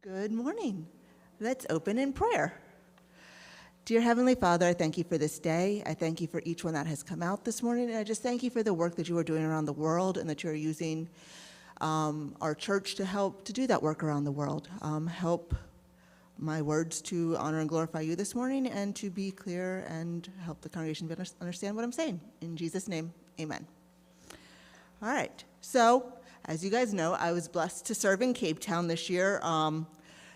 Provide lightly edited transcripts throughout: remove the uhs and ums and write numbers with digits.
Good morning. Let's open in prayer. Dear Heavenly Father, I thank you for this day. I thank you for each one that has come out this morning. And I just thank you for the work that you are doing around the world and that you're using our church to help to do that work around the world. Help my words to honor and glorify you this morning and to be clear and help the congregation understand what I'm saying. In Jesus' name, amen. All right. So, as you guys know, I was blessed to serve in Cape Town this year.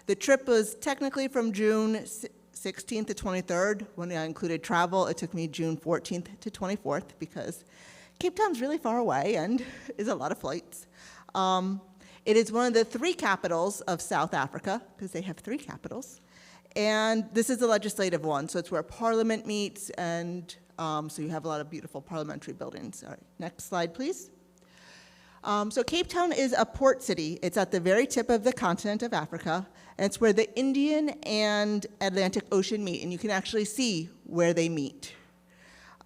The trip was technically from June 16th to 23rd. When I included travel, it took me June 14th to 24th because Cape Town's really far away and is a lot of flights. It is one of the three capitals of South Africa, because they have three capitals. And this is the legislative one, so it's where Parliament meets, and so you have a lot of beautiful parliamentary buildings. All right, next slide, please. So Cape Town is a port city. It's at the very tip of the continent of Africa, and it's where the Indian and Atlantic Ocean meet, and you can actually see where they meet.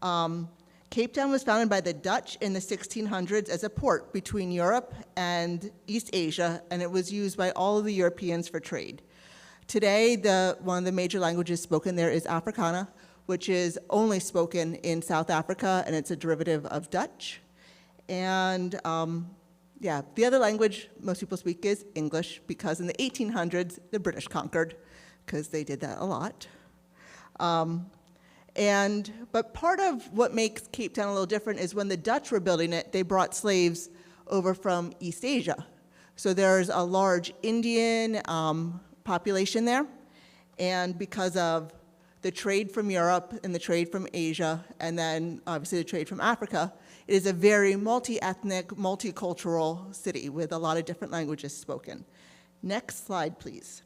Cape Town was founded by the Dutch in the 1600s as a port between Europe and East Asia, and it was used by all of the Europeans for trade. Today, one of the major languages spoken there is Afrikaner, which is only spoken in South Africa, and it's a derivative of Dutch. And the other language most people speak is English, because in the 1800s, the British conquered, because they did that a lot. But part of what makes Cape Town a little different is when the Dutch were building it, they brought slaves over from East Asia. So there's a large Indian population there, and because of the trade from Europe and the trade from Asia, and then obviously the trade from Africa, it is a very multi-ethnic, multicultural city with a lot of different languages spoken. Next slide, please.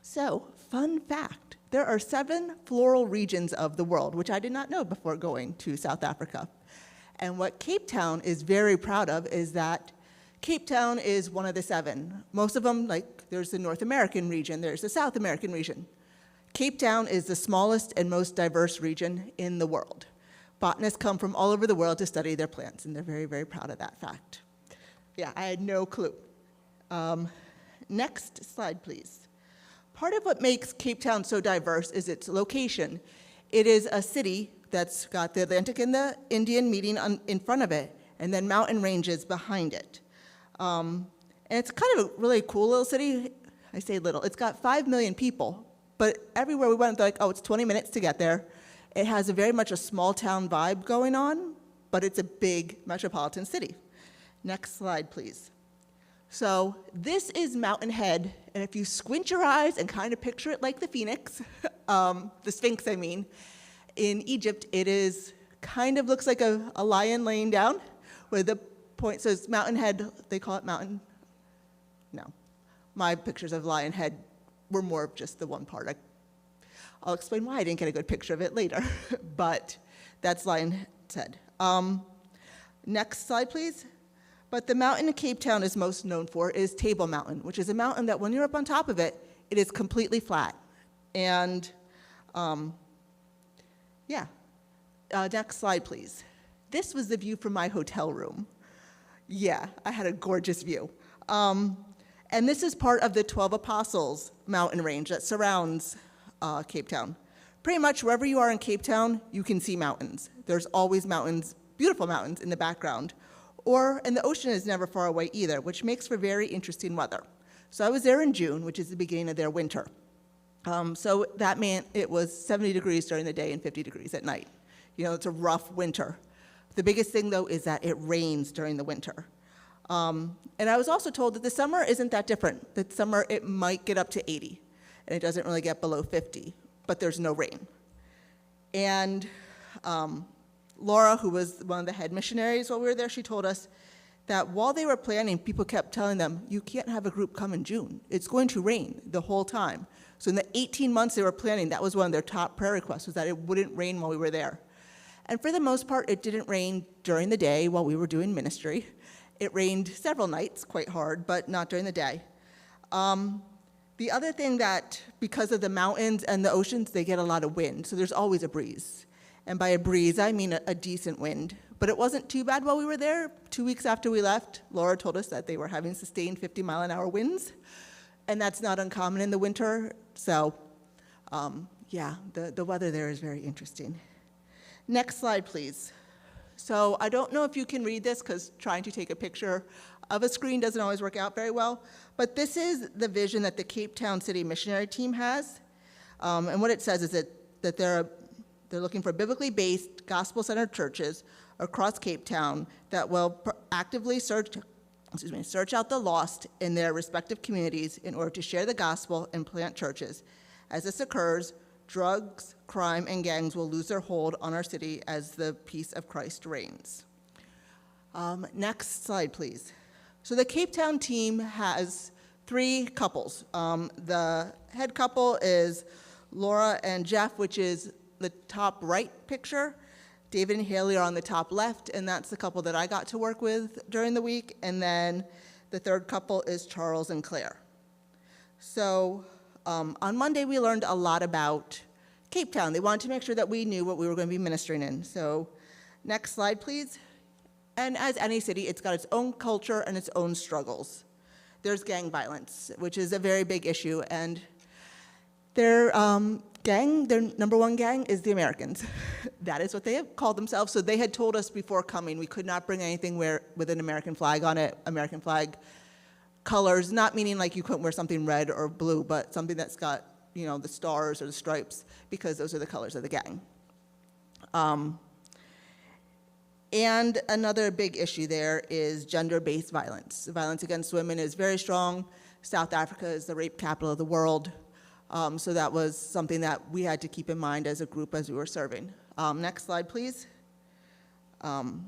So, fun fact, there are 7 floral regions of the world, which I did not know before going to South Africa. And what Cape Town is very proud of is that Cape Town is one of the 7. Most of them, like there's the North American region, there's the South American region. Cape Town is the smallest and most diverse region in the world. Botanists come from all over the world to study their plants, and they're very, very proud of that fact. Yeah, I had no clue. Next slide, please. Part of what makes Cape Town so diverse is its location. It is a city that's got the Atlantic and the Indian meeting in front of it, and then mountain ranges behind it. And it's kind of a really cool little city. I say little. It's got 5 million people, but everywhere we went, they're like, oh, it's 20 minutes to get there. It has very much a small town vibe going on, but it's a big metropolitan city. Next slide, please. So this is Mountain Head, and if you squint your eyes and kind of picture it like the Phoenix, the Sphinx, I mean, in Egypt, it is kind of looks like a lion laying down, where the point says Mountain Head, they call it Mountain, no. My pictures of Lion Head were more of just the one part. I'll explain why I didn't get a good picture of it later, but that's Lion's Head. Next slide, please. But the mountain in Cape Town is most known for is Table Mountain, which is a mountain that when you're up on top of it, it is completely flat. And next slide, please. This was the view from my hotel room. Yeah, I had a gorgeous view. And this is part of the 12 Apostles mountain range that surrounds Cape Town. Pretty much wherever you are in Cape Town, you can see mountains. There's always mountains, beautiful mountains in the background. And the ocean is never far away either, which makes for very interesting weather. So I was there in June, which is the beginning of their winter. So that meant it was 70 degrees during the day and 50 degrees at night. You know, it's a rough winter. The biggest thing, though, is that it rains during the winter. And I was also told that the summer isn't that different. That summer, it might get up to 80. And it doesn't really get below 50, but there's no rain. And Laura, who was one of the head missionaries while we were there, she told us that while they were planning, people kept telling them, you can't have a group come in June. It's going to rain the whole time. So in the 18 months they were planning, that was one of their top prayer requests, was that it wouldn't rain while we were there. And for the most part, it didn't rain during the day while we were doing ministry. It rained several nights, quite hard, but not during the day. The other thing that, because of the mountains and the oceans, they get a lot of wind, so there's always a breeze. And by a breeze, I mean a decent wind. But it wasn't too bad while we were there. 2 weeks after we left, Laura told us that they were having sustained 50-mile-an-hour winds. and that's not uncommon in the winter. So, yeah, the weather there is very interesting. Next slide, please. So I don't know if you can read this because trying to take a picture of a screen doesn't always work out very well, but this is the vision that the Cape Town City Missionary Team has. And what it says is that they're looking for biblically based, gospel-centered churches across Cape Town that will actively search out the lost in their respective communities in order to share the gospel and plant churches. As this occurs, drugs, crime, and gangs will lose their hold on our city as the peace of Christ reigns. Next slide, please. So the Cape Town team has 3 couples. The head couple is Laura and Jeff, which is the top right picture. David and Haley are on the top left, and that's the couple that I got to work with during the week. And then the third couple is Charles and Claire. So on Monday, we learned a lot about Cape Town. They wanted to make sure that we knew what we were going to be ministering in. So next slide, please. And as any city, it's got its own culture and its own struggles. There's gang violence, which is a very big issue, and their number one gang is the Americans. That is what they have called themselves. So they had told us before coming we could not bring anything with an American flag on it, American flag colors, not meaning like you couldn't wear something red or blue, but something that's got, the stars or the stripes, because those are the colors of the gang. And another big issue there is gender-based violence. Violence against women is very strong. South Africa is the rape capital of the world. So that was something that we had to keep in mind as a group as we were serving. Next slide, please. Another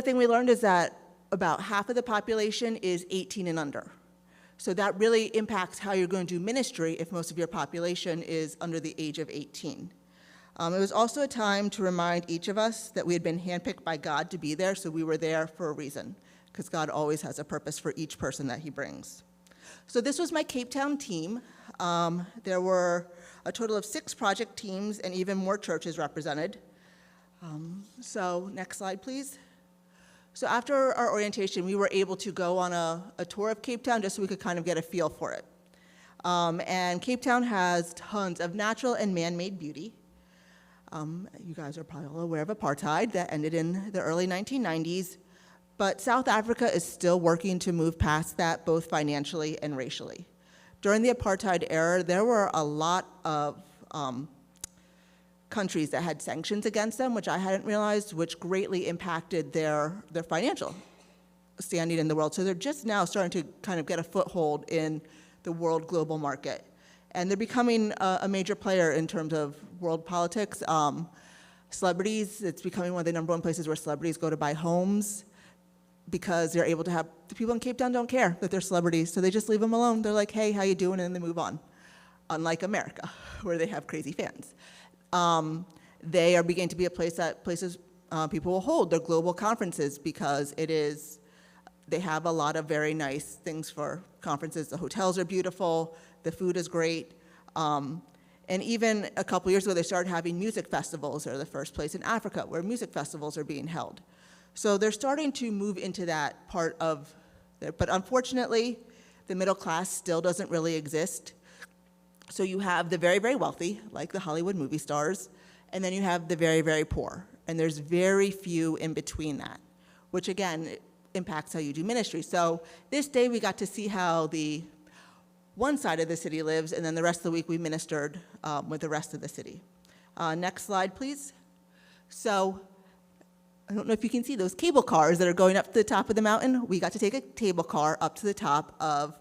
thing we learned is that about half of the population is 18 and under. So that really impacts how you're going to do ministry if most of your population is under the age of 18. It was also a time to remind each of us that we had been handpicked by God to be there, so we were there for a reason, because God always has a purpose for each person that he brings. So this was my Cape Town team. There were a total of 6 project teams and even more churches represented. So next slide, please. So after our orientation, we were able to go on a tour of Cape Town just so we could kind of get a feel for it. And Cape Town has tons of natural and man-made beauty. You guys are probably all aware of apartheid that ended in the early 1990s. But South Africa is still working to move past that, both financially and racially. During the apartheid era, there were a lot of countries that had sanctions against them, which I hadn't realized, which greatly impacted their financial standing in the world. So they're just now starting to kind of get a foothold in the world global market. And they're becoming a major player in terms of world politics. Celebrities, it's becoming one of the number 1 places where celebrities go to buy homes, because they're able to have, the people in Cape Town don't care that they're celebrities, so they just leave them alone. They're like, hey, how you doing? And then they move on. Unlike America, where they have crazy fans. They are beginning to be a place that people will hold their global conferences, because they have a lot of very nice things for conferences. The hotels are beautiful, the food is great. And even a couple years ago, they started having music festivals. They're the first place in Africa where music festivals are being held. So they're starting to move into that part of there. But unfortunately, the middle class still doesn't really exist. So you have the very, very wealthy, like the Hollywood movie stars, and then you have the very, very poor. And there's very few in between that, which again, impacts how you do ministry. So this day we got to see how the one side of the city lives, and then the rest of the week we ministered with the rest of the city. Next slide, please. So I don't know if you can see those cable cars that are going up to the top of the mountain. We got to take a cable car up to the top of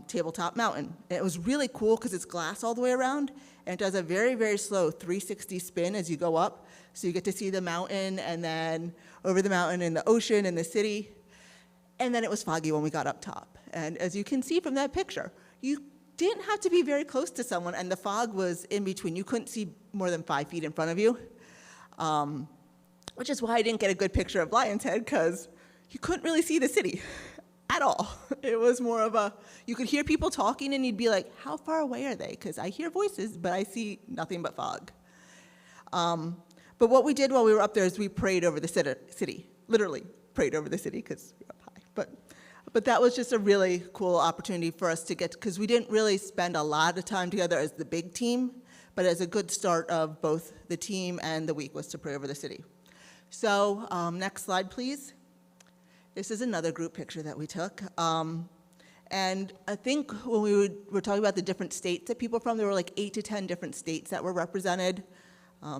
Tabletop Mountain. And it was really cool because it's glass all the way around, and it does a very, very slow 360 spin as you go up. So you get to see the mountain, and then over the mountain and the ocean and the city. And then it was foggy when we got up top. And as you can see from that picture, you didn't have to be very close to someone, and the fog was in between. You couldn't see more than 5 feet in front of you, which is why I didn't get a good picture of Lion's Head, because you couldn't really see the city at all. It was more of you could hear people talking, and you'd be like, how far away are they? Because I hear voices, but I see nothing but fog. But what we did while we were up there is we prayed over the city, literally prayed over the city, because we were up high. But But that was just a really cool opportunity for us to get, because we didn't really spend a lot of time together as the big team, but as a good start of both the team and the week was to pray over the city. So next slide, please. This is another group picture that we took. And I think when we were talking about the different states that people from, there were like 8 to 10 different states that were represented.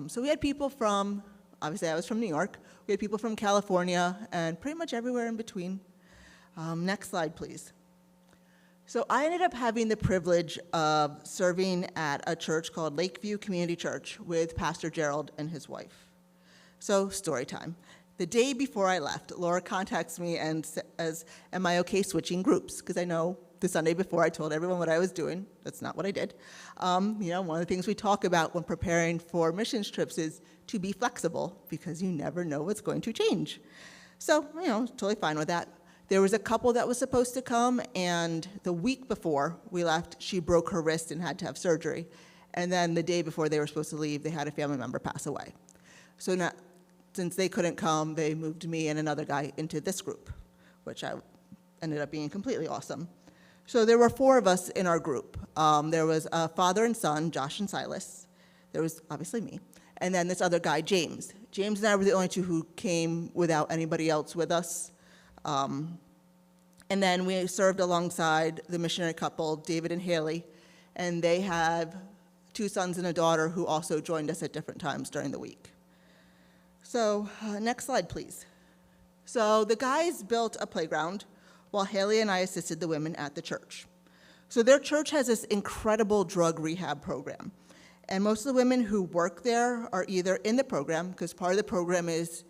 So we had people from, obviously I was from New York, we had people from California, and pretty much everywhere in between. Next slide, please. So I ended up having the privilege of serving at a church called Lakeview Community Church with Pastor Gerald and his wife. So story time. The day before I left, Laura contacts me and says, am I okay switching groups? Because I know the Sunday before I told everyone what I was doing. That's not what I did. One of the things we talk about when preparing for missions trips is to be flexible, because you never know what's going to change. So, totally fine with that. There was a couple that was supposed to come, and the week before we left, she broke her wrist and had to have surgery. And then the day before they were supposed to leave, they had a family member pass away. So now, since they couldn't come, they moved me and another guy into this group, which I ended up being completely awesome. So there were 4 of us in our group. There was a father and son, Josh and Silas. There was obviously me. And then this other guy, James. James and I were the only 2 who came without anybody else with us. And then we served alongside the missionary couple, David and Haley, and they have 2 sons and a daughter who also joined us at different times during the week. So next slide, please. So the guys built a playground while Haley and I assisted the women at the church. So their church has this incredible drug rehab program. And most of the women who work there are either in the program, because part of the program is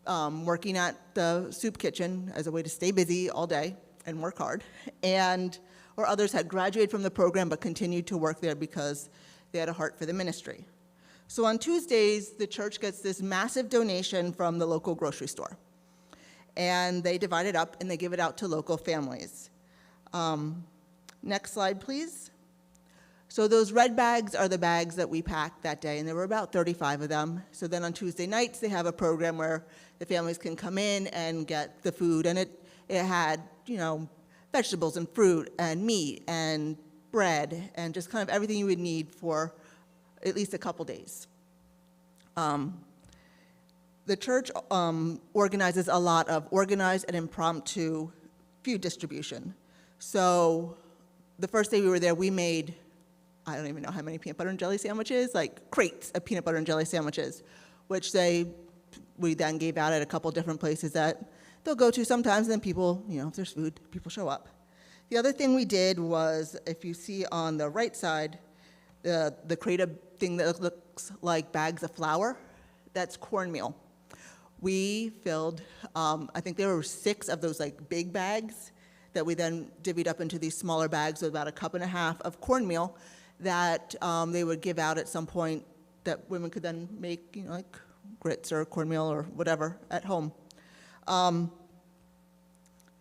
working at the soup kitchen as a way to stay busy all day and work hard, or others had graduated from the program but continued to work there because they had a heart for the ministry. So on Tuesdays, the church gets this massive donation from the local grocery store. And they divide it up and they give it out to local families. Next slide, please. So those red bags are the bags that we packed that day, and there were about 35 of them. So then on Tuesday nights, they have a program where the families can come in and get the food, and it had, vegetables and fruit and meat and bread and just kind of everything you would need for at least a couple days. The church organizes a lot of organized and impromptu food distribution. So the first day we were there, we made, I don't even know how many peanut butter and jelly sandwiches, like crates of peanut butter and jelly sandwiches, which we then gave out at a couple different places that they'll go to sometimes, and then people, if there's food, people show up. The other thing we did was, if you see on the right side, the crate of thing that looks like bags of flour, that's cornmeal. We filled, I think there were 6 of those like big bags that we then divvied up into these smaller bags with about 1.5 cups of cornmeal that they would give out at some point that women could then make, like grits or cornmeal or whatever at home.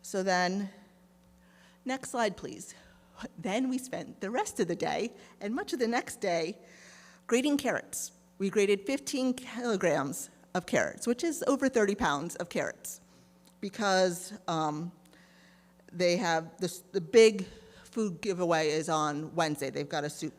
So then, next slide, please. Then we spent the rest of the day and much of the next day grading carrots. We graded 15 kilograms of carrots, which is over 30 pounds of carrots, because they have the big food giveaway is on Wednesday. They've got a soup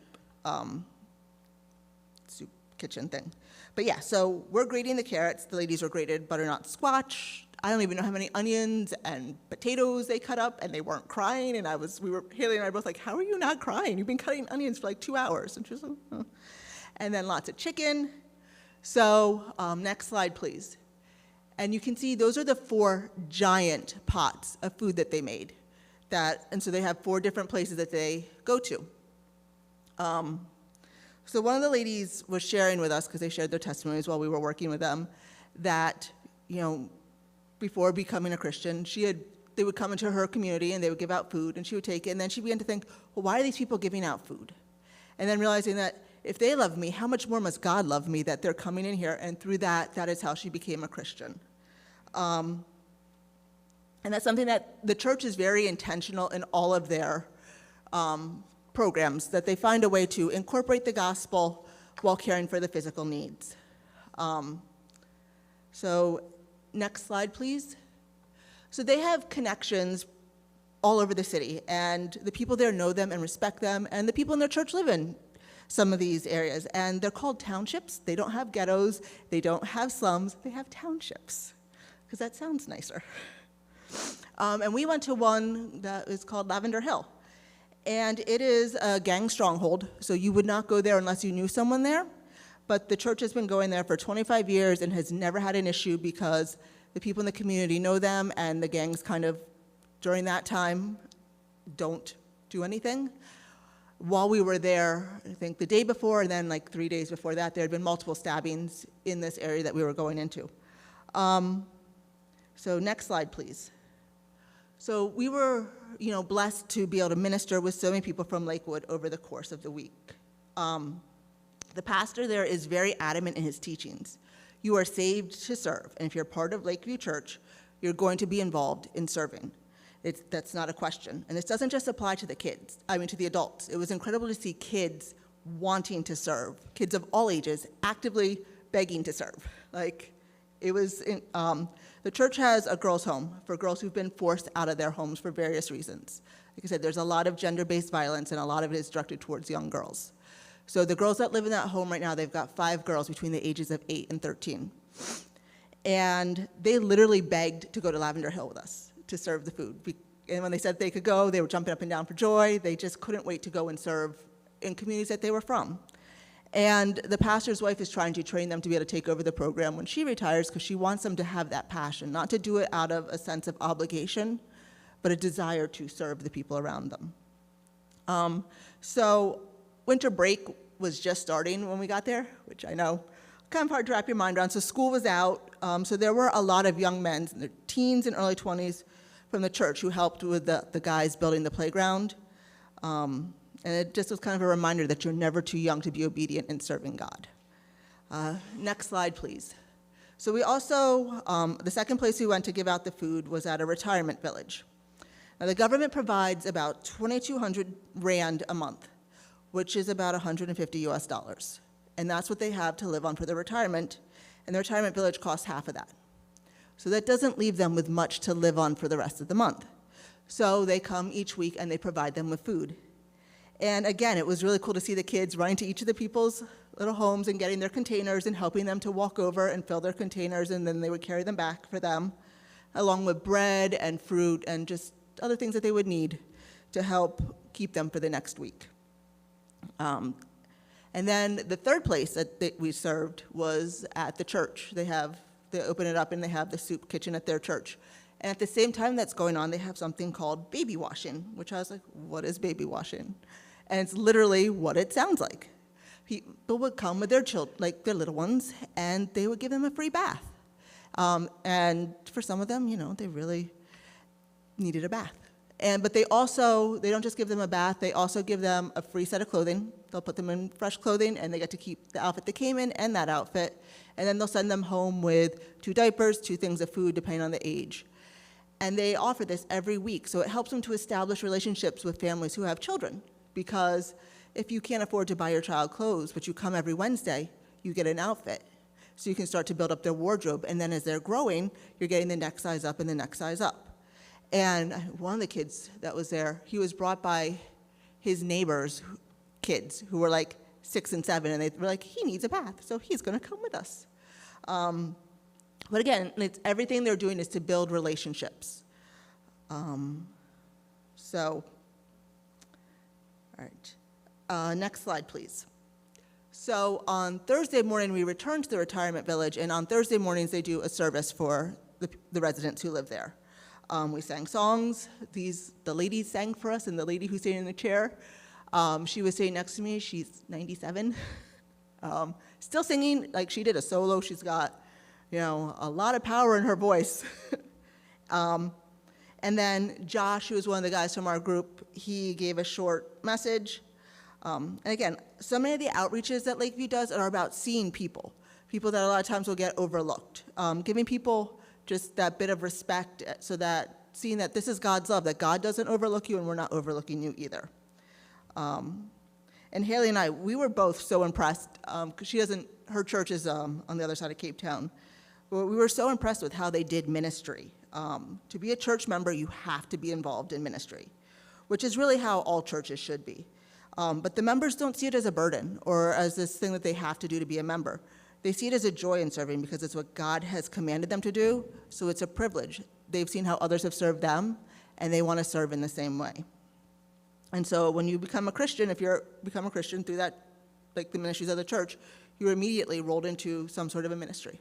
kitchen thing. But yeah, so we're grading the carrots. The ladies were graded butternut squash. I don't even know how many onions and potatoes they cut up, and they weren't crying. And Haley and I were both like, how are you not crying? You've been cutting onions for like 2 hours. And she was like, oh. And then lots of chicken. So next slide, please. And you can see those are the 4 giant pots of food that they made. And so they have 4 different places that they go to. So one of the ladies was sharing with us, because they shared their testimonies while we were working with them, that, before becoming a Christian, they would come into her community and they would give out food, and she would take it, and then she began to think, well, why are these people giving out food? And then realizing that if they love me, how much more must God love me that they're coming in here? And through that is how she became a Christian. And that's something that the church is very intentional in all of their programs, that they find a way to incorporate the gospel while caring for the physical needs. So next slide, please. So they have connections all over the city, and the people there know them and respect them, and the people in their church live in some of these areas, and they're called townships. They don't have ghettos, they don't have slums, they have townships, because that sounds nicer. And we went to one that is called Lavender Hill, and it is a gang stronghold, so you would not go there unless you knew someone there, but the church has been going there for 25 years and has never had an issue because the people in the community know them, and the gangs kind of, during that time, don't do anything. While we were there, I think the day before, and then like 3 days before that, there had been multiple stabbings in this area that we were going into. So next slide, please. So we were, blessed to be able to minister with so many people from Lakewood over the course of the week. The pastor there is very adamant in his teachings. You are saved to serve, and if you're part of Lakeview Church, you're going to be involved in serving. That's not a question. And this doesn't just apply to to the adults. It was incredible to see kids wanting to serve, kids of all ages actively begging to serve. The church has a girls' home for girls who've been forced out of their homes for various reasons. Like I said, there's a lot of gender-based violence, and a lot of it is directed towards young girls. So the girls that live in that home right now, they've got 5 girls between the ages of 8 and 13. And they literally begged to go to Lavender Hill with us to serve the food. And when they said they could go, they were jumping up and down for joy. They just couldn't wait to go and serve in communities that they were from. And the pastor's wife is trying to train them to be able to take over the program when she retires, because she wants them to have that passion, not to do it out of a sense of obligation, but a desire to serve the people around them. So winter break was just starting when we got there, which I know kind of hard to wrap your mind around. So school was out, so there were a lot of young men, in their teens and early 20s, from the church who helped with the guys building the playground. And it just was kind of a reminder that you're never too young to be obedient in serving God. Next slide, please. So we also, the second place we went to give out the food was at a retirement village. Now the government provides about 2,200 Rand a month, which is about 150 US dollars. And that's what they have to live on for their retirement, and the retirement village costs half of that. So that doesn't leave them with much to live on for the rest of the month. So they come each week and they provide them with food. And again, it was really cool to see the kids running to each of the people's little homes and getting their containers and helping them to walk over and fill their containers, and then they would carry them back for them, along with bread and fruit and just other things that they would need to help keep them for the next week. And then the third place that we served was at the church. They open it up and they have the soup kitchen at their church. And at the same time that's going on, they have something called baby washing, which I was like, what is baby washing? And it's literally what it sounds like. People would come with their children, like their little ones, and they would give them a free bath. And for some of them, they really needed a bath. But they don't just give them a bath, they also give them a free set of clothing. They'll put them in fresh clothing, and they get to keep the outfit they came in and that outfit. And then they'll send them home with 2 diapers, 2 things of food, depending on the age. And they offer this every week, so it helps them to establish relationships with families who have children. Because if you can't afford to buy your child clothes, but you come every Wednesday, you get an outfit. So you can start to build up their wardrobe, and then as they're growing, you're getting the next size up and the next size up. And one of the kids that was there, he was brought by his neighbors' kids who were like 6 and 7, and they were like, he needs a bath, so he's going to come with us. But again, everything they're doing is to build relationships. All right. Next slide, please. So on Thursday morning, we returned to the retirement village, and on Thursday mornings, they do a service for the residents who live there. We sang songs. The lady sang for us, and the lady who's sitting in the chair, she was sitting next to me. She's 97, still singing. Like, she did a solo. She's got, a lot of power in her voice. And then Josh, who was one of the guys from our group, he gave a short message. And again, so many of the outreaches that Lakeview does are about seeing people that a lot of times will get overlooked, giving people just that bit of respect, so that seeing that this is God's love, that God doesn't overlook you and we're not overlooking you either. And Haley and I, we were both so impressed, because her church is on the other side of Cape Town. But we were so impressed with how they did ministry. To be a church member, you have to be involved in ministry, which is really how all churches should be. But the members don't see it as a burden or as this thing that they have to do to be a member. They see it as a joy in serving because it's what God has commanded them to do, so it's a privilege. They've seen how others have served them, and they want to serve in the same way. And so when you become a Christian, if you become a Christian through that, like the ministries of the church, you're immediately rolled into some sort of a ministry.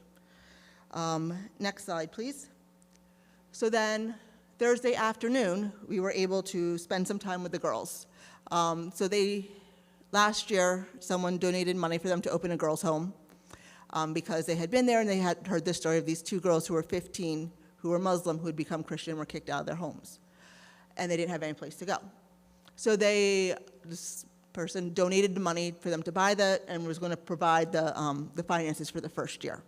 Next slide, please. So then Thursday afternoon, we were able to spend some time with the girls. Last year, someone donated money for them to open a girls' home because they had been there and they had heard the story of these two girls who were 15, who were Muslim, who had become Christian and were kicked out of their homes. And they didn't have any place to go. So this person donated the money for them to buy that and was going to provide the finances for the first year.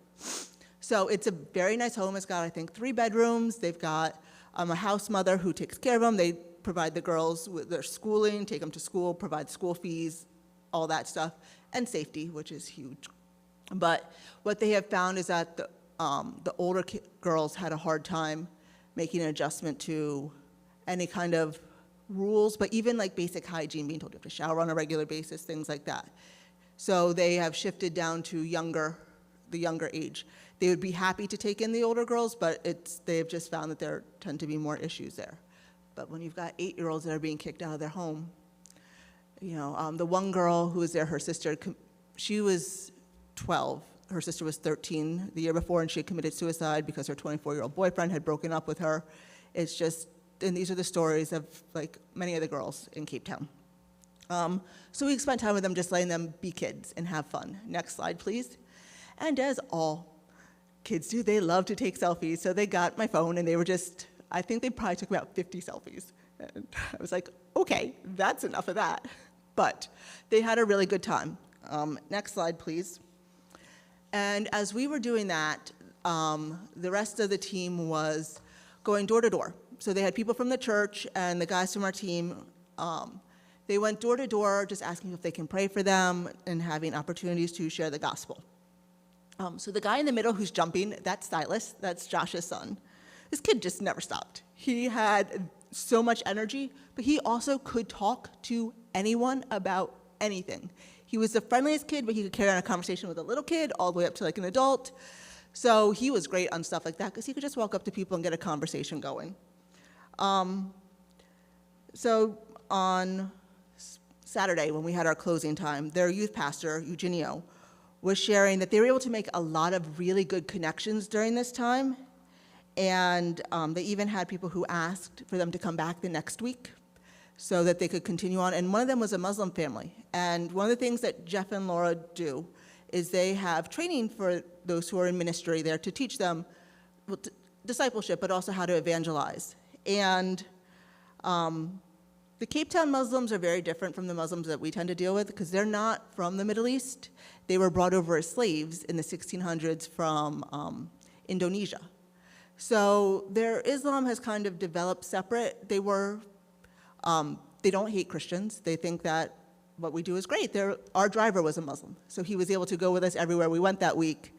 So it's a very nice home. It's got, I think, 3 bedrooms. They've got a house mother who takes care of them. They provide the girls with their schooling, take them to school, provide school fees, all that stuff, and safety, which is huge. But what they have found is that the older girls had a hard time making an adjustment to any kind of rules, but even like basic hygiene, being told you have to shower on a regular basis, things like that. So they have shifted down to the younger age. They would be happy to take in the older girls, but they have just found that there tend to be more issues there. But when you've got 8-year-olds that are being kicked out of their home, the one girl who was there, her sister, she was 12. Her sister was 13 the year before, and she had committed suicide because her 24-year-old boyfriend had broken up with her. It's just, and these are the stories of like many of the girls in Cape Town. So we spent time with them just letting them be kids and have fun. Next slide, please. And as all kids do, they love to take selfies. So they got my phone and they were I think they probably took about 50 selfies. And I was like, okay, that's enough of that. But they had a really good time. Next slide, please. And as we were doing that, the rest of the team was going door to door. So they had people from the church and the guys from our team. They went door to door just asking if they can pray for them and having opportunities to share the gospel. So the guy in the middle who's jumping, that's Silas, that's Josh's son. This kid just never stopped. He had so much energy, but he also could talk to anyone about anything. He was the friendliest kid, but he could carry on a conversation with a little kid all the way up to like an adult. So he was great on stuff like that because he could just walk up to people and get a conversation going. So on Saturday, when we had our closing time, their youth pastor, Eugenio, was sharing that they were able to make a lot of really good connections during this time. And they even had people who asked for them to come back the next week so that they could continue on. And one of them was a Muslim family. And one of the things that Jeff and Laura do is they have training for those who are in ministry there to teach them discipleship, but also how to evangelize. And the Cape Town Muslims are very different from the Muslims that we tend to deal with because they're not from the Middle East. They were brought over as slaves in the 1600s from Indonesia. So their Islam has kind of developed separate. They don't hate Christians. They think that what we do is great. Our driver was a Muslim, so he was able to go with us everywhere we went that week.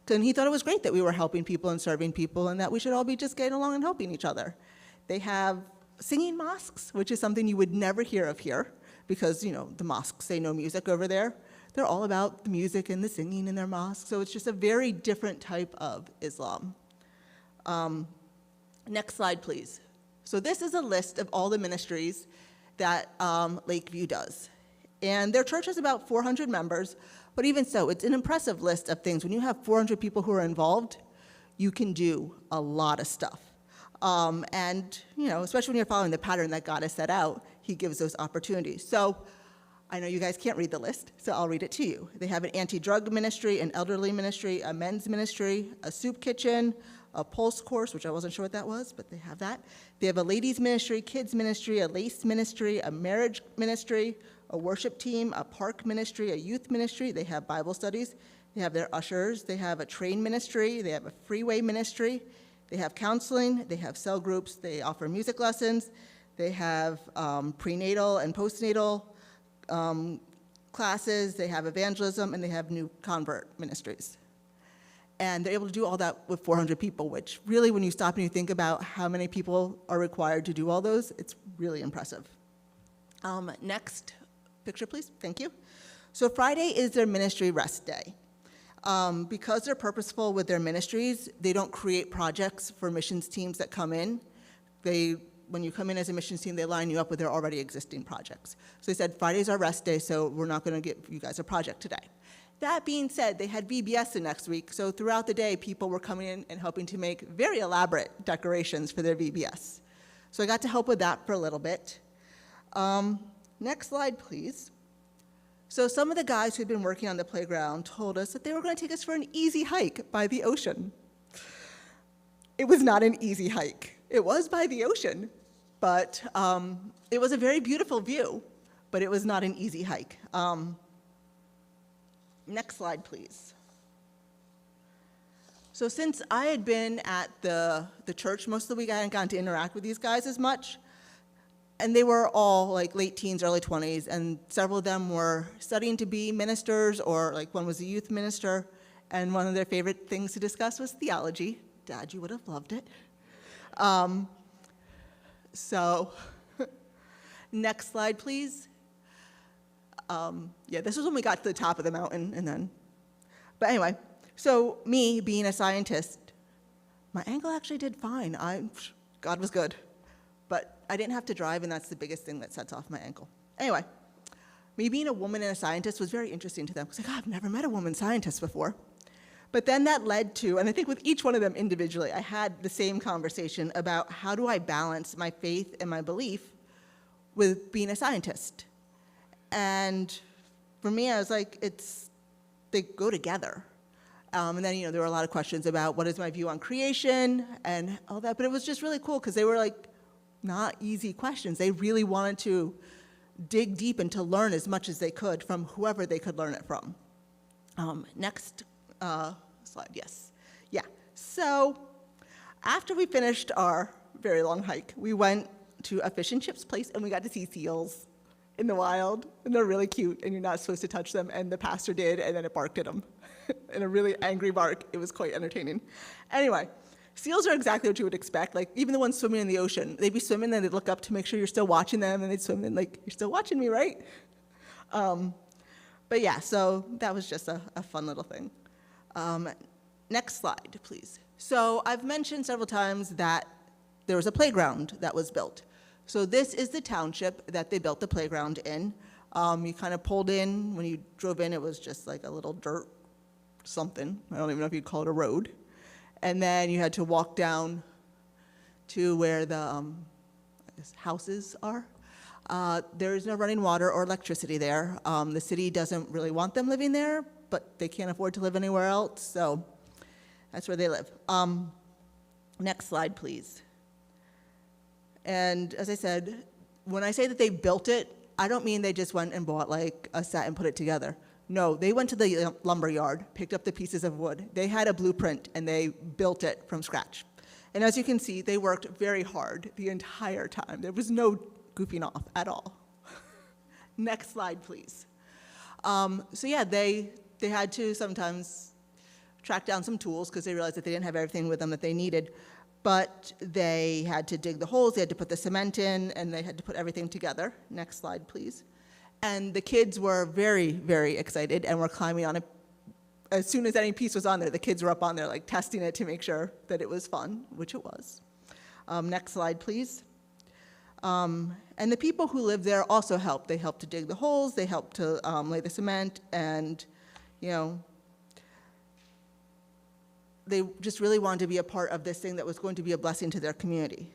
And he thought it was great that we were helping people and serving people and that we should all be just getting along and helping each other. They have singing mosques, which is something you would never hear of here because, the mosques say no music over there. They're all about the music and the singing in their mosques. So it's just a very different type of Islam. Next slide, please. So this is a list of all the ministries that Lakeview does. And their church has about 400 members, but even so, it's an impressive list of things. When you have 400 people who are involved, you can do a lot of stuff. And, especially when you're following the pattern that God has set out, he gives those opportunities. So I know you guys can't read the list, so I'll read it to you. They have an anti-drug ministry, an elderly ministry, a men's ministry, a soup kitchen, a pulse course, which I wasn't sure what that was, but they have that. They have a ladies ministry, kids ministry, a lace ministry, a marriage ministry, a worship team, a park ministry, a youth ministry. They have Bible studies. They have their ushers. They have a train ministry. They have a freeway ministry. They have counseling. They have cell groups. They offer music lessons. They have prenatal and postnatal classes. They have evangelism, and they have new convert ministries. And they're able to do all that with 400 people, which really, when you stop and you think about how many people are required to do all those, it's really impressive. Next picture, please. Thank you. So Friday is their ministry rest day. Because they're purposeful with their ministries, they don't create projects for missions teams that come in. When you come in as a missions team, they line you up with their already existing projects. So they said, Friday's our rest day, so we're not going to give you guys a project today. That being said, they had VBS the next week, so throughout the day, people were coming in and helping to make very elaborate decorations for their VBS. So I got to help with that for a little bit. Next slide, please. So some of the guys who'd been working on the playground told us that they were going to take us for an easy hike by the ocean. It was not an easy hike. It was by the ocean, but it was a very beautiful view, but it was not an easy hike. Next slide, please. So since I had been at the church most of the week, I hadn't gotten to interact with these guys as much. And they were all like late teens, early 20s, and several of them were studying to be ministers, or like one was a youth minister, and one of their favorite things to discuss was theology. Dad, you would have loved it. So next slide, please. Yeah, this was when we got to the top of the mountain, and then, but anyway, so me being a scientist, my ankle actually did fine. God was good, but I didn't have to drive, and that's the biggest thing that sets off my ankle. Anyway, me being a woman and a scientist was very interesting to them, because like, I've never met a woman scientist before. But then that led to, and I think with each one of them individually, I had the same conversation about how do I balance my faith and my belief with being a scientist. And for me, I was like, they go together. And then, there were a lot of questions about what is my view on creation and all that, but it was just really cool because they were like not easy questions. They really wanted to dig deep and to learn as much as they could from whoever they could learn it from. Next slide, yes. Yeah, so after we finished our very long hike, we went to a fish and chips place and we got to see seals in the wild, and they're really cute, and you're not supposed to touch them, and the pastor did, and then it barked at them in a really angry bark. It was quite entertaining. Anyway, seals are exactly what you would expect. Like, even the ones swimming in the ocean, they'd be swimming, and they'd look up to make sure you're still watching them, and they'd swim in like, you're still watching me, right? But yeah, so that was just a fun little thing. Next slide, please. So I've mentioned several times that there was a playground that was built. So this is the township that they built the playground in. You kind of pulled in. When you drove in, it was just like a little dirt something. I don't even know if you'd call it a road. And then you had to walk down to where the houses are. There is no running water or electricity there. The city doesn't really want them living there, but they can't afford to live anywhere else, so that's where they live. Next slide, please. And as I said, when I say that they built it, I don't mean they just went and bought like a set and put it together. No, they went to the lumber yard, picked up the pieces of wood. They had a blueprint, and they built it from scratch. And as you can see, they worked very hard the entire time. There was no goofing off at all. Next slide, please. So yeah, they had to sometimes track down some tools because they realized that they didn't have everything with them that they needed. But they had to dig the holes, they had to put the cement in, and they had to put everything together. Next slide, please. And the kids were very, very excited and were climbing on it. As soon as any piece was on there, the kids were up on there, like testing it to make sure that it was fun, which it was. Next slide, please. And the people who lived there also helped. They helped to dig the holes, they helped to lay the cement, and, they just really wanted to be a part of this thing that was going to be a blessing to their community.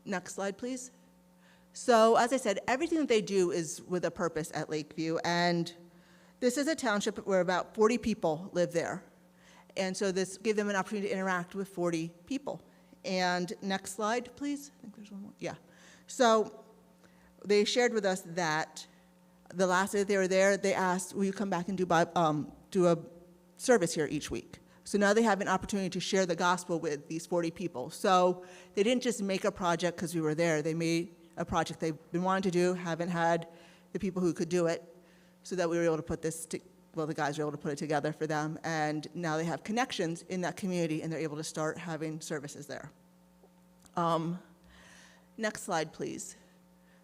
Next slide, please. So as I said, everything that they do is with a purpose at Lakeview, and this is a township where about 40 people live there. And so this gave them an opportunity to interact with 40 people. And next slide, please. I think there's one more. Yeah. So they shared with us that the last day that they were there, they asked, will you come back and do a service here each week? So now they have an opportunity to share the gospel with these 40 people. So they didn't just make a project because we were there. They made a project they've been wanting to do, haven't had the people who could do it, so that we were able to put this well, the guys were able to put it together for them, and now they have connections in that community, and they're able to start having services there. Next slide, please.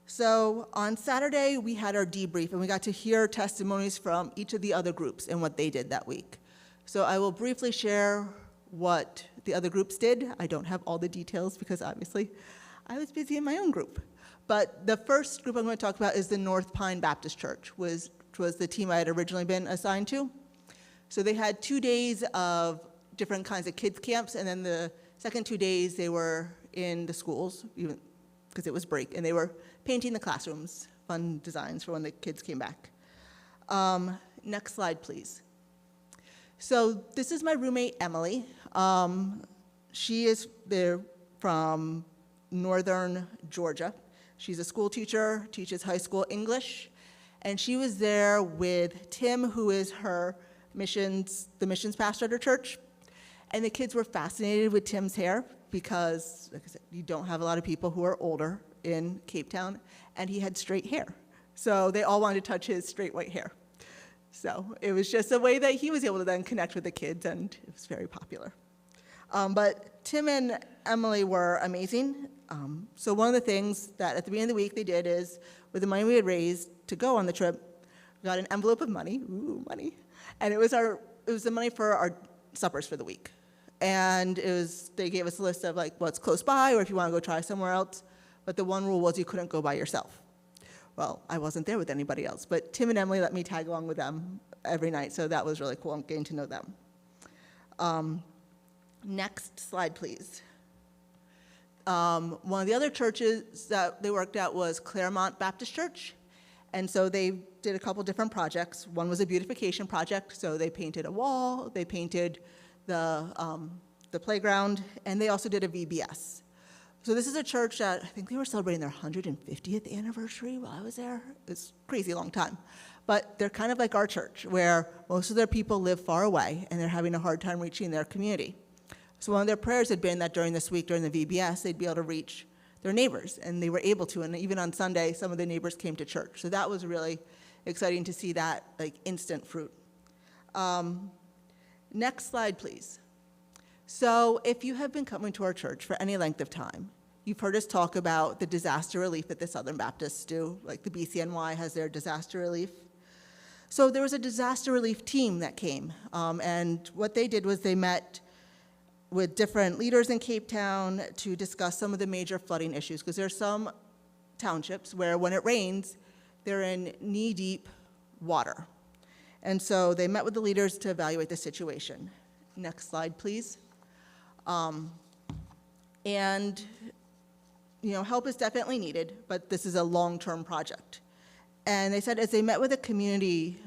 So on Saturday, we had our debrief, and we got to hear testimonies from each of the other groups and what they did that week. So I will briefly share what the other groups did. I don't have all the details because obviously I was busy in my own group. But the first group I'm going to talk about is the North Pine Baptist Church, which was the team I had originally been assigned to. So they had 2 days of different kinds of kids camps, and then the second 2 days they were in the schools, even because it was break, and they were painting the classrooms, fun designs for when the kids came back. Next slide, please. So this is my roommate, Emily. She is there from northern Georgia. She's a school teacher, teaches high school English, and she was there with Tim, who is the missions pastor at her church. And the kids were fascinated with Tim's hair because, like I said, you don't have a lot of people who are older in Cape Town, and he had straight hair. So they all wanted to touch his straight white hair. So it was just a way that he was able to then connect with the kids, and it was very popular. But Tim and Emily were amazing. So one of the things that at the beginning of the week they did is, with the money we had raised to go on the trip, we got an envelope of money, money, and it was the money for our suppers for the week. And they gave us a list of like what's close by, or if you want to go try somewhere else. But the one rule was you couldn't go by yourself. Well, I wasn't there with anybody else, but Tim and Emily let me tag along with them every night, so that was really cool. I'm getting to know them. Next slide, please. One of the other churches that they worked at was Claremont Baptist Church, and so they did a couple different projects. One was a beautification project, so they painted a wall, they painted the playground, and they also did a VBS. So this is a church that I think they were celebrating their 150th anniversary while I was there. It's a crazy long time. But they're kind of like our church, where most of their people live far away, and they're having a hard time reaching their community. So one of their prayers had been that during this week, during the VBS, they'd be able to reach their neighbors, and they were able to. And even on Sunday, some of the neighbors came to church. So that was really exciting to see that like instant fruit. Next slide, please. So if you have been coming to our church for any length of time, you've heard us talk about the disaster relief that the Southern Baptists do, like the BCNY has their disaster relief. So there was a disaster relief team that came, and what they did was they met with different leaders in Cape Town to discuss some of the major flooding issues, because there are some townships where when it rains, they're in knee-deep water. And so they met with the leaders to evaluate the situation. Next slide, please. And, help is definitely needed, but this is a long-term project. And they said as they met with the community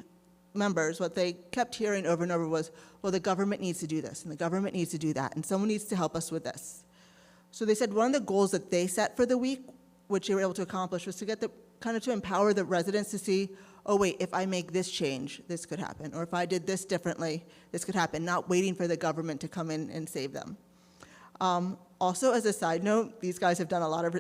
members, what they kept hearing over and over was, well, the government needs to do this, and the government needs to do that, and someone needs to help us with this. So they said one of the goals that they set for the week, which they were able to accomplish, was to get to empower the residents to see, oh wait, if I make this change, this could happen, or if I did this differently, this could happen, not waiting for the government to come in and save them. Also, as a side note, these guys have done a lot of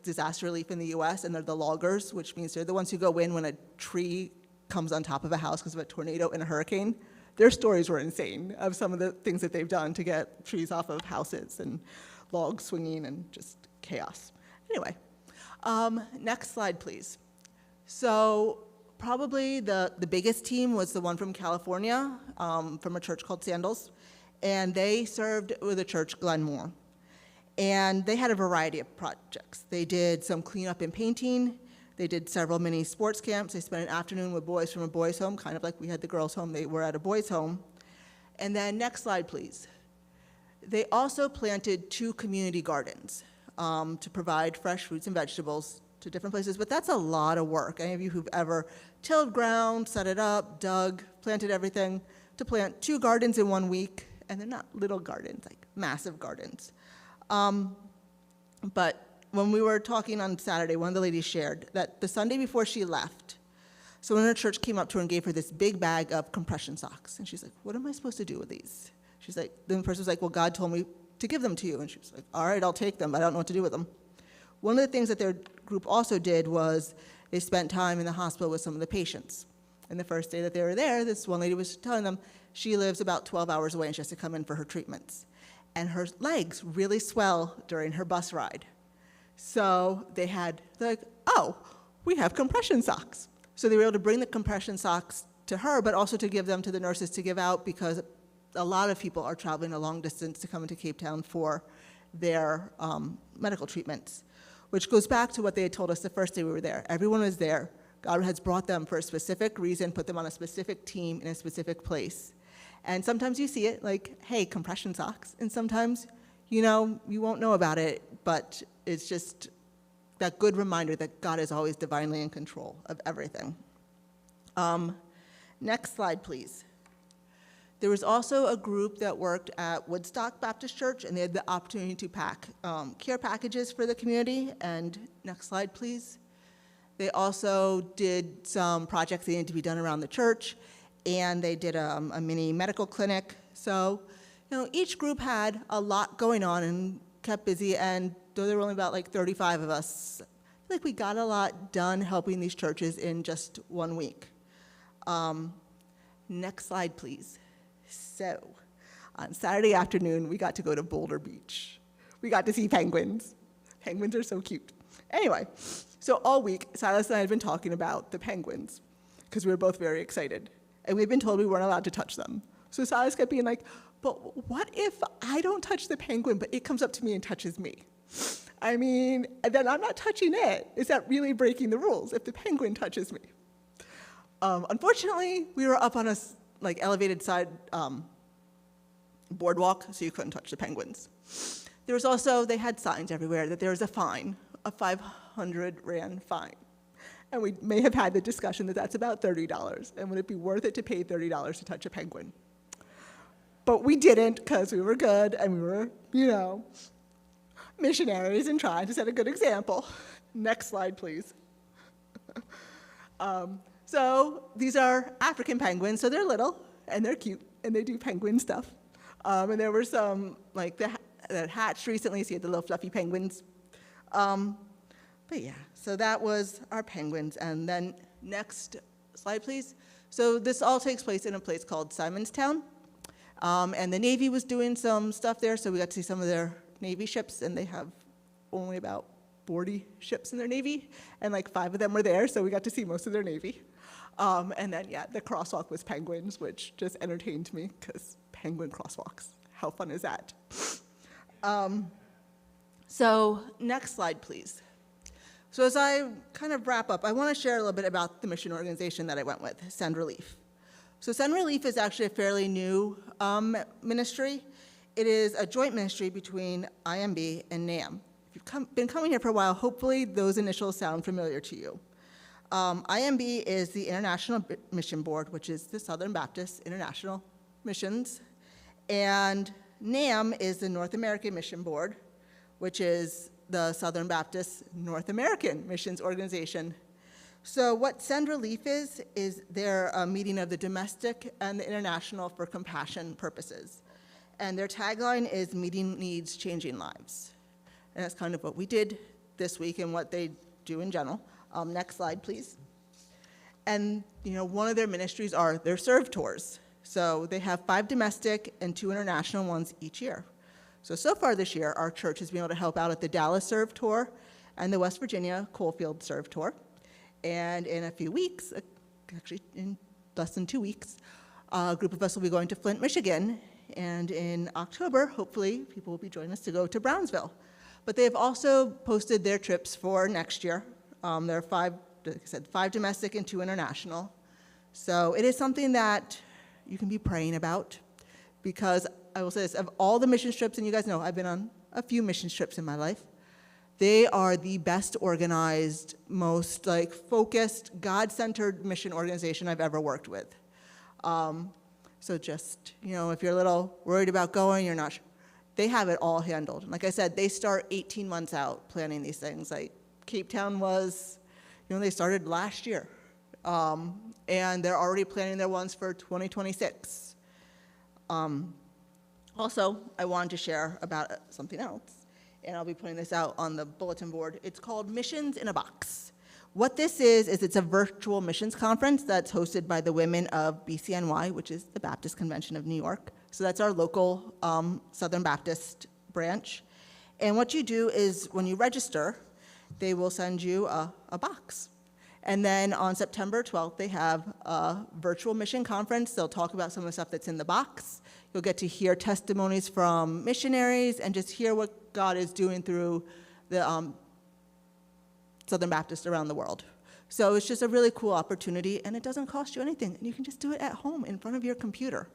disaster relief in the US, and they're the loggers, which means they're the ones who go in when a tree comes on top of a house because of a tornado and a hurricane. Their stories were insane of some of the things that they've done to get trees off of houses and logs swinging and just chaos. Anyway, next slide, please. So probably the biggest team was the one from California, from a church called Sandals, and they served with a church, Glenmore. And they had a variety of projects. They did some cleanup and painting. They did several mini sports camps. They spent an afternoon with boys from a boys' home, kind of like we had the girls' home. They were at a boys' home. And then next slide, please. They also planted 2 community gardens to provide fresh fruits and vegetables to different places, but that's a lot of work. Any of you who've ever tilled ground, set it up, dug, planted everything, to plant 2 gardens in 1 week, and they're not little gardens, like massive gardens. But when we were talking on Saturday, one of the ladies shared that the Sunday before she left, someone in her church came up to her and gave her this big bag of compression socks. And she's like, what am I supposed to do with these? She's like, then the person was like, well, God told me to give them to you. And she was like, all right, I'll take them, but I don't know what to do with them. One of the things that their group also did was they spent time in the hospital with some of the patients. And the first day that they were there, this one lady was telling them she lives about 12 hours away and she has to come in for her treatments. And her legs really swell during her bus ride. So they're like, oh, we have compression socks. So they were able to bring the compression socks to her, but also to give them to the nurses to give out, because a lot of people are traveling a long distance to come into Cape Town for their medical treatments, which goes back to what they had told us the first day we were there. Everyone was there. God has brought them for a specific reason, put them on a specific team in a specific place. And sometimes you see it like, hey, compression socks. And sometimes, you won't know about it, but it's just that good reminder that God is always divinely in control of everything. Next slide, please. There was also a group that worked at Woodstock Baptist Church, and they had the opportunity to pack care packages for the community. And next slide, please. They also did some projects that needed to be done around the church, and they did a mini medical clinic. So, each group had a lot going on and kept busy, and though there were only about 35 of us, I feel like we got a lot done helping these churches in just 1 week. Next slide, please. So, on Saturday afternoon, we got to go to Boulder Beach. We got to see penguins. Penguins are so cute. Anyway, so all week, Silas and I had been talking about the penguins, because we were both very excited. And we've been told we weren't allowed to touch them. So Silas kept being like, but what if I don't touch the penguin, but it comes up to me and touches me? I mean, then I'm not touching it. Is that really breaking the rules if the penguin touches me? Unfortunately, we were up on a elevated side boardwalk, so you couldn't touch the penguins. There was also, they had signs everywhere that there was a fine, a 500 Rand fine. And we may have had the discussion that that's about $30, and would it be worth it to pay $30 to touch a penguin? But we didn't, because we were good, and we were, missionaries and trying to set a good example. Next slide, please. So these are African penguins, so they're little, and they're cute, and they do penguin stuff. And there were some, that hatched recently, so you had the little fluffy penguins. But yeah, so that was our penguins. And then next slide, please. So this all takes place in a place called Simonstown. And the Navy was doing some stuff there, so we got to see some of their Navy ships, and they have only about 40 ships in their Navy, and 5 of them were there, so we got to see most of their Navy. And then, the crosswalk was penguins, which just entertained me, because penguin crosswalks, how fun is that? So next slide, please. So as I kind of wrap up, I want to share a little bit about the mission organization that I went with, Send Relief. So Send Relief is actually a fairly new ministry. It is a joint ministry between IMB and NAM. If you've been coming here for a while, hopefully those initials sound familiar to you. IMB is the International Mission Board, which is the Southern Baptist International Missions, and NAM is the North American Mission Board, which is the Southern Baptist North American Missions Organization. So what Send Relief is they're a meeting of the domestic and the international for compassion purposes. And their tagline is meeting needs, changing lives. And that's kind of what we did this week and what they do in general. Next slide, please. And one of their ministries are their serve tours. So they have 5 domestic and 2 international ones each year. So far this year, our church has been able to help out at the Dallas Serve Tour and the West Virginia Coalfield Serve Tour. And in a few weeks, actually in less than 2 weeks, a group of us will be going to Flint, Michigan. And in October, hopefully, people will be joining us to go to Brownsville. But they have also posted their trips for next year. There are 5, like I said, 5 domestic and 2 international. So it is something that you can be praying about, because I will say this, of all the mission trips, and you guys know I've been on a few mission trips in my life, they are the best organized, most focused, God-centered mission organization I've ever worked with. So just, if you're a little worried about going, you're not sure, they have it all handled. Like I said, they start 18 months out planning these things. Cape Town was, they started last year. And they're already planning their ones for 2026. Also, I wanted to share about something else, and I'll be putting this out on the bulletin board. It's called Missions in a Box, What this is it's a virtual missions conference that's hosted by the women of BCNY, which is the Baptist Convention of New York. So that's our local Southern Baptist branch. And what you do is when you register, they will send you a box. And then on September 12th, they have a virtual mission conference. They'll talk about some of the stuff that's in the box. You'll get to hear testimonies from missionaries and just hear what God is doing through the Southern Baptists around the world. So it's just a really cool opportunity, and it doesn't cost you anything. And you can just do it at home in front of your computer,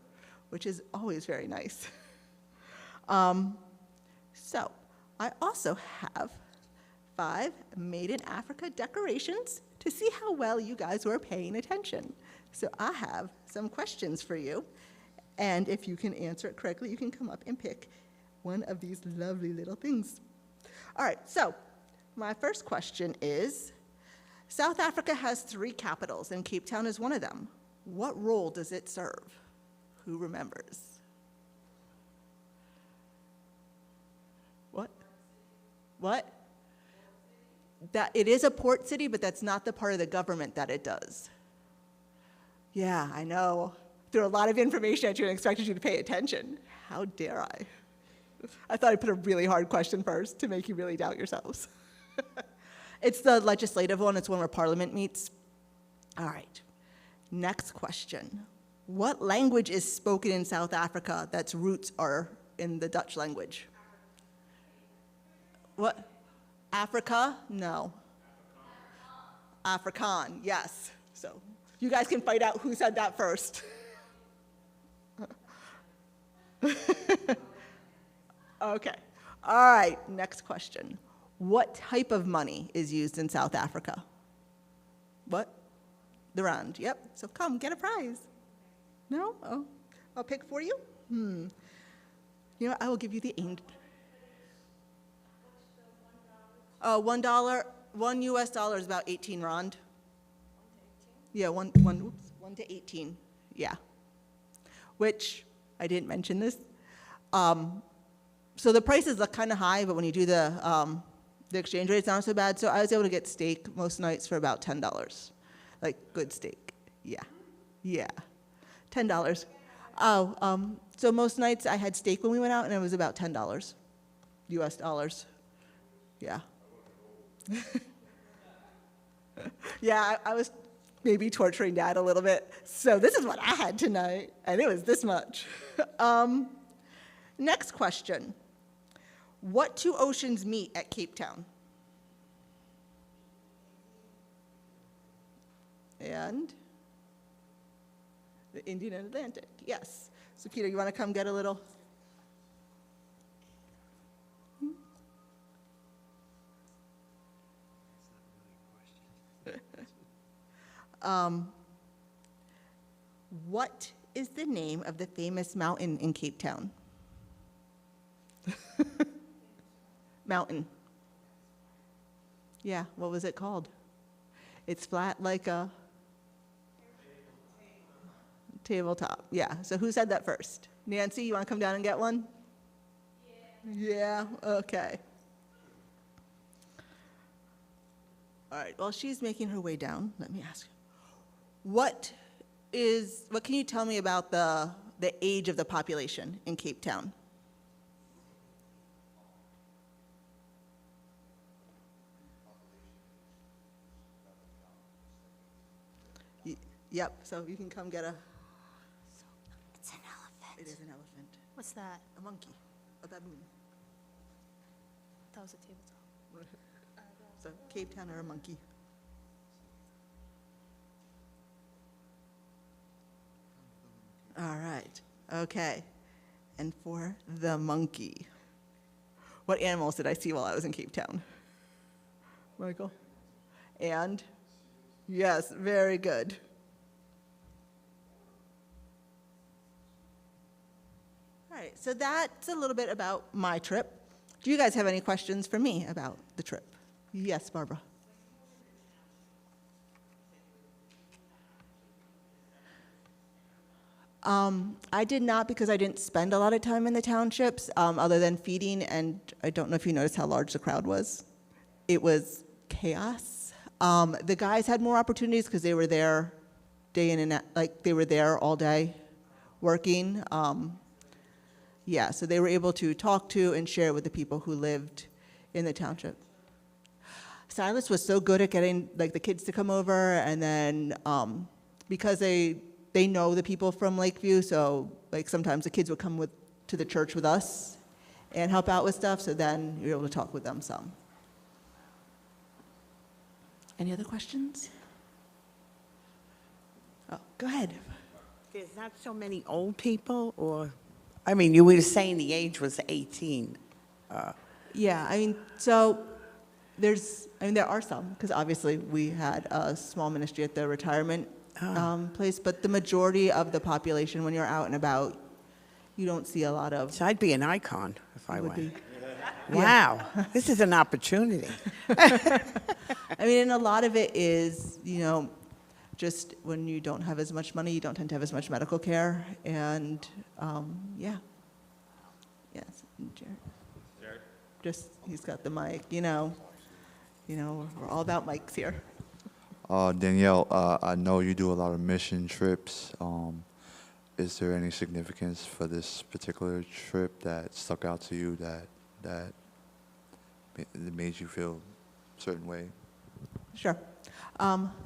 which is always very nice. So I also have 5 Made in Africa decorations to see how well you guys were paying attention. So I have some questions for you, and if you can answer it correctly, you can come up and pick one of these lovely little things. All right, so my first question is, South Africa has 3 capitals, and Cape Town is one of them. What role does it serve? Who remembers? What? What? That it is a port city, but that's not the part of the government that it does. Yeah, I know. Threw a lot of information at you and expected you to pay attention. How dare I? I thought I'd put a really hard question first to make you really doubt yourselves. It's the legislative one. It's one where Parliament meets. All right. Next question. What language is spoken in South Africa that's roots are in the Dutch language? What? Africa? No. Afrikaan, yes. So you guys can fight out who said that first. Okay. All right, next question. What type of money is used in South Africa? What? The rand, yep. So come, get a prize. No? Oh, I'll pick for you? You know, I will give you the $1, $1 US dollar is about 18 rand. Yeah, 1 to 18, yeah. Which, I didn't mention this. So the prices look kind of high, but when you do the exchange rate, it's not so bad. So I was able to get steak most nights for about $10. Like, good steak, yeah, $10. Oh, so most nights I had steak when we went out, and it was about $10 US dollars, yeah. Yeah, I was maybe torturing Dad a little bit. So this is what I had tonight, and it was this much. Next question. What 2 oceans meet at Cape Town? And the Indian and Atlantic, yes. So Peter, you want to come get a little? What is the name of the famous mountain in Cape Town? Mountain. Yeah, what was it called? It's flat like a tabletop. Yeah, so who said that first? Nancy, you want to come down and get one? Yeah, okay. All right, while she's making her way down, let me ask you, what can you tell me about the age of the population in Cape Town? Yep, so you can come get a... It's an elephant. It is an elephant. What's that? A monkey, a baboon. That was a tabletop. So Cape Town or a monkey. All right, okay. And for the monkey, what animals did I see while I was in Cape Town? Michael? And? Yes, very good. All right, so that's a little bit about my trip. Do you guys have any questions for me about the trip? Yes, Barbara. I did not, because I didn't spend a lot of time in the townships other than feeding, and I don't know if you noticed how large the crowd was. It was chaos. The guys had more opportunities because they were there day in and out, like they were there all day working. Yeah, so they were able to talk to and share with the people who lived in the township. Silas was so good at getting like the kids to come over, and then because they know the people from Lakeview, so like sometimes the kids would come to the church with us and help out with stuff. So then you're able to talk with them some. Any other questions? Oh, go ahead. There's not so many old people, or, I mean, you were saying the age was 18. Yeah, I mean, there are some, because obviously we had a small ministry at the retirement place, but the majority of the population, when you're out and about, you don't see a lot of. So I'd be an icon if I would went. be. Wow, this is an opportunity. I mean, and a lot of it is, just when you don't have as much money, you don't tend to have as much medical care, and yeah. Yes, Jared. Just, he's got the mic, we're all about mics here. Danielle, I know you do a lot of mission trips. Is there any significance for this particular trip that stuck out to you that made you feel a certain way? Sure.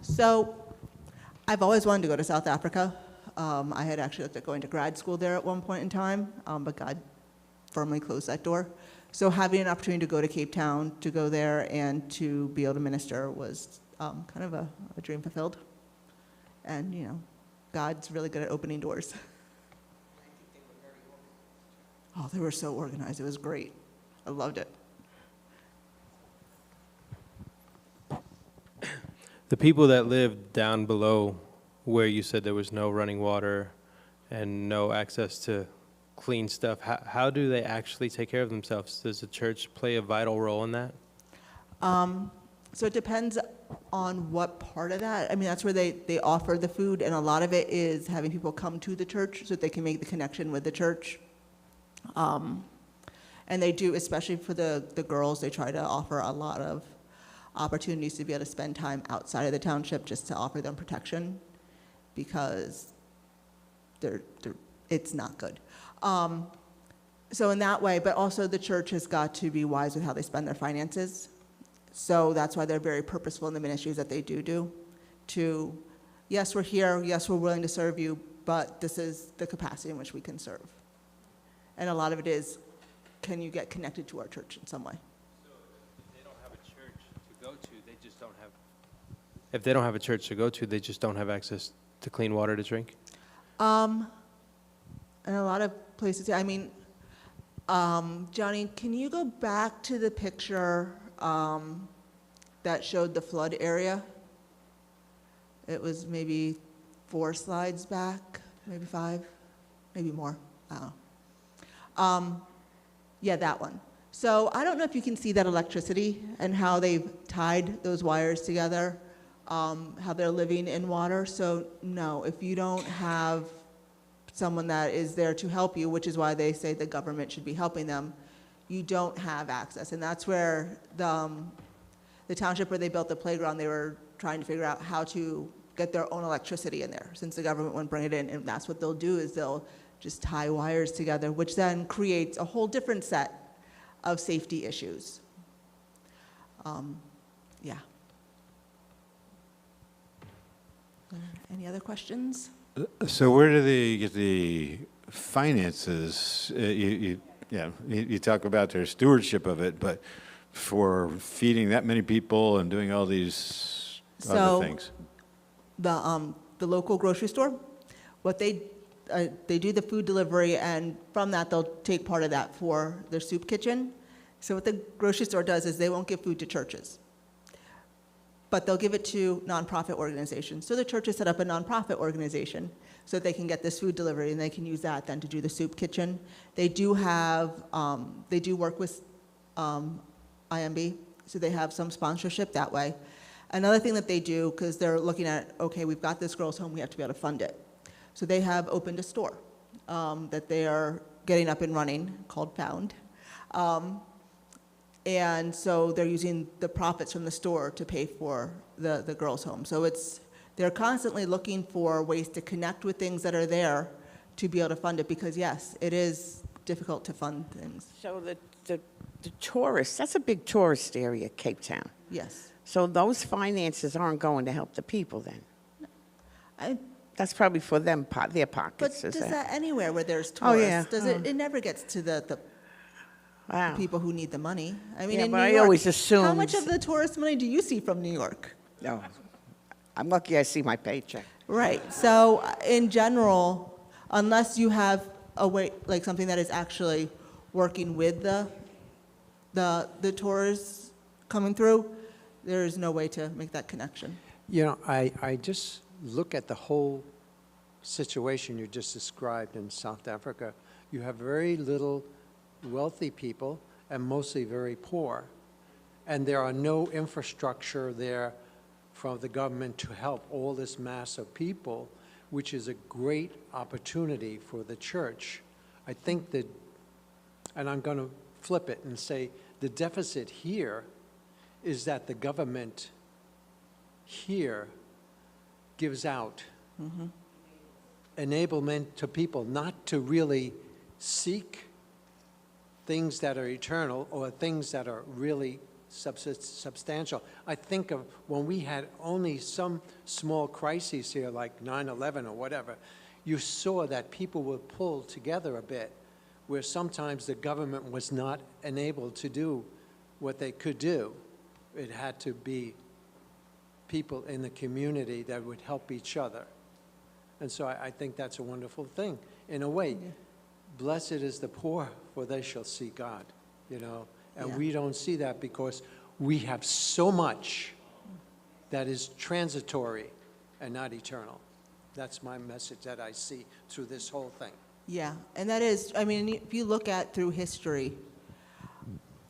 So I've always wanted to go to South Africa. I had actually looked at going to grad school there at one point in time, but God firmly closed that door. So having an opportunity to go to Cape Town, to go there and to be able to minister was kind of a dream fulfilled. And, God's really good at opening doors. Oh, they were so organized. It was great. I loved it. The people that lived down below where you said there was no running water and no access to clean stuff, how do they actually take care of themselves? Does the church play a vital role in that? So it depends on what part of that. I mean, that's where they offer the food, and a lot of it is having people come to the church so that they can make the connection with the church. And they do, especially for the girls, they try to offer a lot of opportunities to be able to spend time outside of the township just to offer them protection, because it's not good. So in that way, but also the church has got to be wise with how they spend their finances. So that's why they're very purposeful in the ministries that they do. To, yes, we're here, yes, we're willing to serve you, but this is the capacity in which we can serve. And a lot of it is, can you get connected to our church in some way? So if they don't have a church to go to, they just don't have. If they don't have a church to go to, they just don't have access to clean water to drink? And a lot of places, I mean, Johnny, can you go back to the picture that showed the flood area? It was maybe 4 slides back, maybe 5, maybe more, I don't know. Yeah, that one. So I don't know if you can see that electricity and how they've tied those wires together, how they're living in water. So no, if you don't have someone that is there to help you, which is why they say the government should be helping them, you don't have access. And that's where the township where they built the playground, they were trying to figure out how to get their own electricity in there, since the government wouldn't bring it in. And that's what they'll do, is they'll just tie wires together, which then creates a whole different set of safety issues. Yeah. Any other questions? So where do they get the finances? You talk about their stewardship of it, but for feeding that many people and doing all these other things? The local grocery store, what they do the food delivery, and from that they'll take part of that for their soup kitchen. So what the grocery store does is they won't give food to churches, but they'll give it to nonprofit organizations. So the church has set up a nonprofit organization so that they can get this food delivery, and they can use that then to do the soup kitchen. They do work with IMB, so they have some sponsorship that way. Another thing that they do, because they're looking at, okay, we've got this girls' home, we have to be able to fund it. So they have opened a store that they are getting up and running called Found. And so they're using the profits from the store to pay for the girls' home. So they're constantly looking for ways to connect with things that are there to be able to fund it, because yes, it is difficult to fund things. So the tourists, that's a big tourist area, Cape Town. Yes. So those finances aren't going to help the people then? I- That's probably for them, their But pockets, is does that? that anywhere where there's Oh, tourists? yeah. Does it never gets to the Wow. people who need the money. I mean, Yeah, in but New I York, always how assumed- much of the tourist money do you see from New York? No. I'm lucky I see my paycheck. Right. So in general, unless you have a way, like something that is actually working with the tourists coming through, there is no way to make that connection. You know, I just look at the whole situation you just described in South Africa. You have very little wealthy people and mostly very poor. And there are no infrastructure there from the government to help all this mass of people, which is a great opportunity for the church. I think that, and I'm going to flip it and say, the deficit here is that the government here gives out enablement to people not to really seek things that are eternal or things that are really substantial. I think of when we had only some small crises here, like 9/11 or whatever, you saw that people were pulled together a bit, where sometimes the government was not enabled to do what they could do. It had to be people in the community that would help each other. And so I think that's a wonderful thing. In a way, blessed is the poor, for they shall see God, you know. And Yeah. we don't see that because we have so much that is transitory and not eternal. That's my message that I see through this whole thing. Yeah, and that is, I mean, if you look at through history,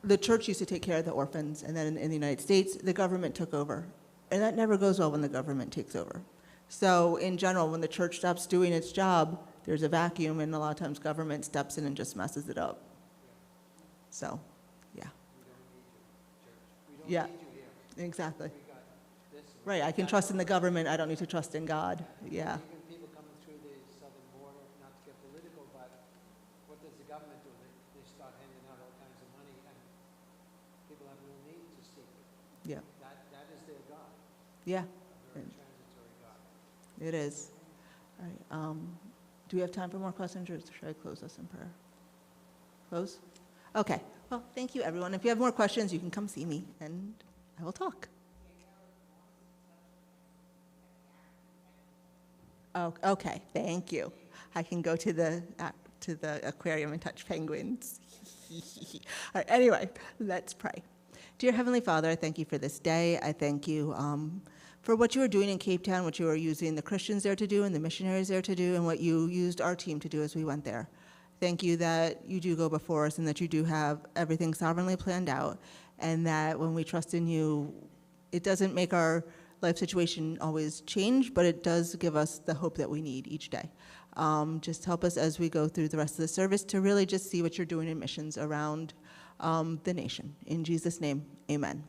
the church used to take care of the orphans, and then in the United States, the government took over. And that never goes well when the government takes over. So in general, when the church stops doing its job, there's a vacuum, and a lot of times government steps in and just messes it up. So, yeah. Yeah, exactly. Right, I can trust in the government, I don't need to trust in God, yeah. Even people coming through the southern border, not to get political, but what does the government do? They start handing out all kinds of money, and people have no need to seek it. Yeah, That is their God, yeah, a very transitory God. it is. All right, do we have time for more questions, or should I close us in prayer? Close? Okay, well, thank you, everyone. If you have more questions, you can come see me, and I will talk. Oh, okay, thank you. I can go to the aquarium and touch penguins. All right, anyway, let's pray. Dear Heavenly Father, I thank you for this day. I thank you for what you are doing in Cape Town, what you are using the Christians there to do and the missionaries there to do, and what you used our team to do as we went there. Thank you that you do go before us and that you do have everything sovereignly planned out, and that when we trust in you, it doesn't make our life situation always change, but it does give us the hope that we need each day. Just help us as we go through the rest of the service to really just see what you're doing in missions around the nation. In Jesus' name, amen.